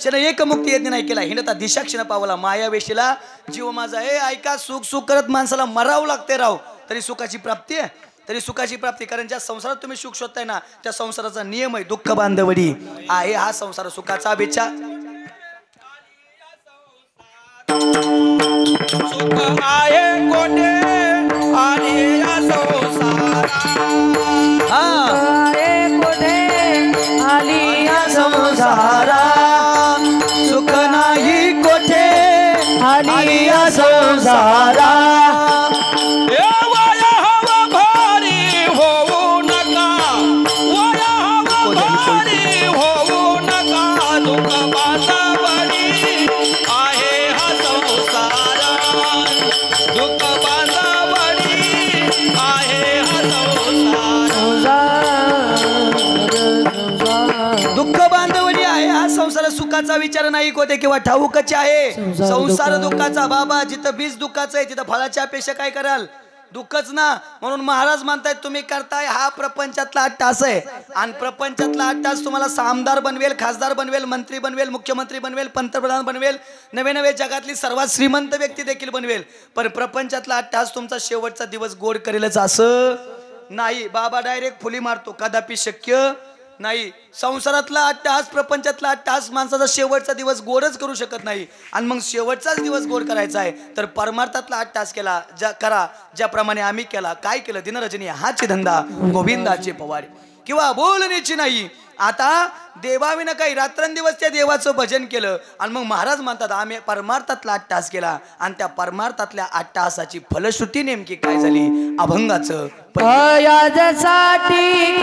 क्षण एक मुक्ती यज्ञ नाही केला हिंडता दिशा क्षण पावला माया वेशीला जीव माझा हे ऐका सुख सुख करत माणसाला मरावं लागते राव तरी सुखाची प्राप्ती आहे तरी सुखाची प्राप्ती कारण ज्या संसारात तुम्ही सुख शोधताय ना त्या संसाराचा नियम आहे दुःख बांधवडी आहे हा संसार सुखाचा विचार सुख आहे कोठे आणि या संसारा आहे कोठे आली या संसारा सुख नाही कोठे आली या संसारा वाया हवा भारी होऊ नका वाया हवा भारी होऊ नका दुःख बांधावरी आहे हा संसार दुःख बांधावरी आहे हा संसार दुःख बांधवडी आहे हा संसार सुखाचा विचार नाही कोते किंवा ठाऊकच आहे संसार दुःखाचा बाबा जिथं बीज दुःखाचं आहे तिथं फळाच्या अपेक्षा काय कराल दुःखच ना म्हणून महाराज म्हणतायत तुम्ही करताय हा प्रपंचातला 8 तास आहे आणि प्रपंचातला 8 तास तुम्हाला आमदार बनवेल खासदार बनवेल मंत्री बनवेल मुख्यमंत्री बनवेल पंतप्रधान बनवेल नवे नवे जगातली सर्वात श्रीमंत व्यक्ती देखील बनवेल पण प्रपंचातला 8 तास तुमचा शेवटचा दिवस गोड करेलच असं नाही बाबा डायरेक्ट फुली मारतो कदापि शक्य नाही संसारातला 8 तास प्रपंचातला 8 तास माणसाचा शेवटचा दिवस गोडच करू शकत नाही आणि मग शेवटचाच दिवस गोड करायचा आहे तर परमार्थातला 8 तास केला करा ज्याप्रमाणे आम्ही केला काय केलं दिनरजनी हाची धंदा गोविंदाचे पवार किंवा बोलण्याची नाही आता देवाविना काही रात्रंदिवस त्या देवाचं भजन केलं आणि मग महाराज म्हणतात आम्ही परमार्थातला 8 तास केला आणि त्या परमार्थातल्या 8 तासाची फलश्रुती नेमकी काय झाली अभंगाचं यासाठी